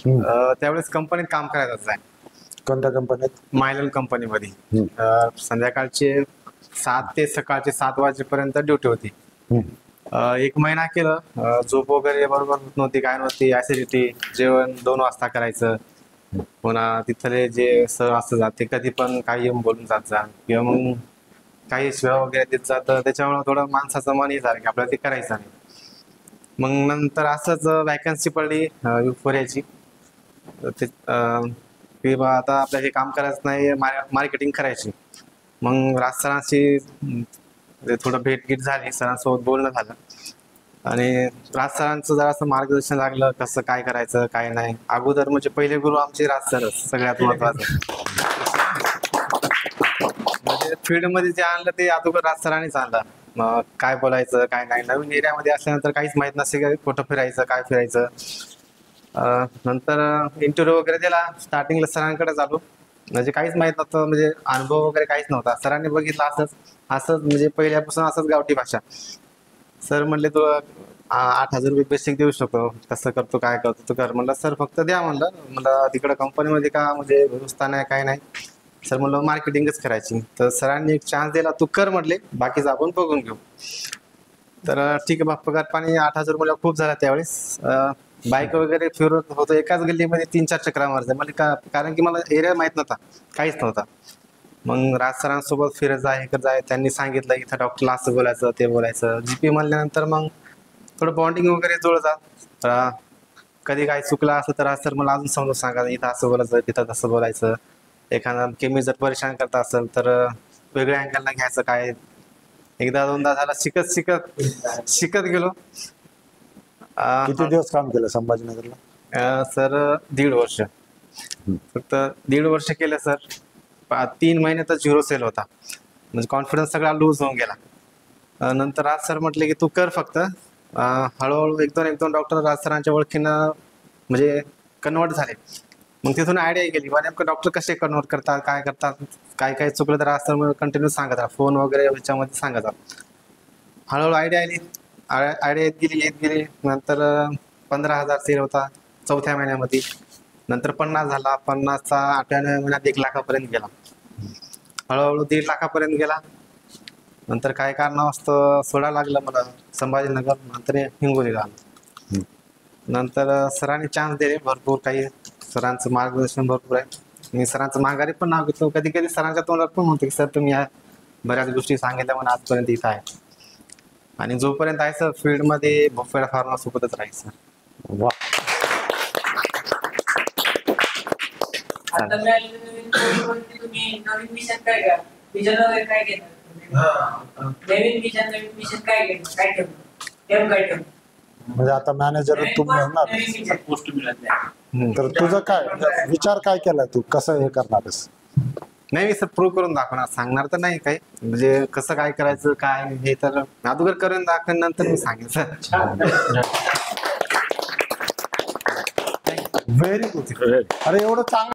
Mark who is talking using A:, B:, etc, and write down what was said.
A: त्यावेळेस कंपनीत काम करायचं आहे.
B: कोणत्या कंपनीत?
A: मायलन कंपनीमध्ये. संध्याकाळचे 7 ते सकाळचे 7 वाजेपर्यंत ड्युटी होती. 1 महिना केलं. झोप वगैरे बरोबर होत नव्हती, काय नव्हती. ऍसिडिटी, जेवण 2 वाजता करायचं. पुन्हा तिथले जे सर असं जाते कधी पण काही येऊन बोलून जात जा, किंवा मग काही शिव्या वगैरे देत जात. त्याच्यामुळे थोडं माणसाचं मन हे झालं की आपल्याला ते करायचं नाही. मग नंतर असंच वॅकन्सी पडली युफोरियाची. की बा आता आपल्याला हे काम करायचं नाही, मार्केटिंग करायची. मग राज सरांशी थोडं भेटगीट झाली, सरांसोबत बोलणं झालं आणि राज सरांचं जरासं मार्गदर्शन लागलं, कसं काय करायचं काय नाही. अगोदर म्हणजे पहिले गुरु आमचे राज सरच सगळ्यात महत्वाचं. म्हणजे फील्डमध्ये जे आणलं ते अगोदर राज सरांनीच आणलं. मग काय बोलायचं काय नाही. नवीन एरियामध्ये असल्यानंतर काहीच माहित नसते, कुठं फिरायचं काय फिरायचं. नंतर इंटरव्ह्यू वगैरे दिला. स्टार्टिंगला सरांकडे आलो, म्हणजे काहीच माहित नव्हतं, म्हणजे अनुभव वगैरे काहीच नव्हता. सरांनी बघितलं असंच असंच म्हणजे पहिल्यापासून असंच गावठी भाषा. सर म्हणले तू 8,000 रुपये बेसिक देऊ शकतो, कसं करतो काय करतो तू कर. म्हणलं सर फक्त द्या. म्हणलं तिकडं कंपनीमध्ये का म्हणजे व्यवस्था नाही काय नाही. सर म्हणलं मार्केटिंगच करायची. तर सरांनी एक चान्स दिला, तू कर म्हटले, बाकीचं आपण बघून घेऊ. तर ठीक आहे बा, पगार पाणी 8,000 रुपये खूप झाला त्यावेळेस. बाईक वगैरे फिरत होतो, एकाच गल्लीमध्ये 3-4 चक्रा मारते मला, कारण की मला एरिया माहित नव्हता, काहीच नव्हता. मग राज सरांसोबत फिरत जाय हे करत जाय. त्यांनी सांगितलं इथं डॉक्टरला असं बोलायचं ते बोलायचं. जीपी म्हणल्यानंतर मग थोडं बॉन्डिंग वगैरे जुळतात. कधी काही चुकलं असं तर राज सर मला अजून समजून सांगा, इथं असं बोलायचं तिथं तसं बोलायचं. एखादा केमी जर परेशान करत असेल तर वेगळ्या अँगलला घ्यायचं काय. एकदा दोनदा झाला, शिकत शिकत शिकत गेलो.
B: किती दिवस काम केलं संभाजीनगरला?
A: सर 1.5 वर्ष. फक्त 1.5 वर्ष केलं सर. 3 महिने तर 0 सेल होता, म्हणजे कॉन्फिडन्स सगळा लूज होऊन गेला. नंतर राज सर म्हटले की तू कर फक्त. हळूहळू 1-2 डॉक्टर राज सरांच्या ओळखीनं म्हणजे कन्वर्ट झाले. मग तिथून आयडिया गेली बा नेमकं डॉक्टर कसे कन्वर्ट करतात काय करतात. काय काय चुकलं तर राज सर कंटिन्यू सांगत राहा, फोन वगैरे ह्याच्यामध्ये सांगत राहा. हळूहळू आयडिया आली, आयडिया येत गेली. नंतर 15,000 सेल होता 4थ्या महिन्यामध्ये. नंतर 50 झाला, 50चा 8व्या महिन्यात 1 लाखापर्यंत गेला. हळूहळू 1.5 लाखापर्यंत गेला. नंतर काय कारणास्तव सोडायला लागलं मला संभाजीनगर, नंतर हिंगोलीला आलो. नंतर सरांनी चान्स दिले भरपूर काही, सरांचं मार्गदर्शन भरपूर आहे. मी सरांचं माघारी पण नाव घेतो. कधी कधी सरांच्या तोंडात पण म्हणतो की सर तुम्ही या बऱ्याच गोष्टी सांगितल्या म्हणून आजपर्यंत इथं आहे. आणि जोपर्यंत आहे सर फील्डमध्ये भोपेडा फार्मा सोबतच राहायचं.
B: वा. म्हणजे आता मॅनेजर तू म्हणणार, तर तुझं काय विचार काय केला, तू कसं हे करणारस?
A: नाही मी सर प्रूव्ह करून दाखवणार, सांगणार तर नाही काही, म्हणजे कसं काय करायचं काय हे तर अगोदर करून दाखवून नंतर मी सांगेन सर.
B: Very good. अरे एवढं चांगलं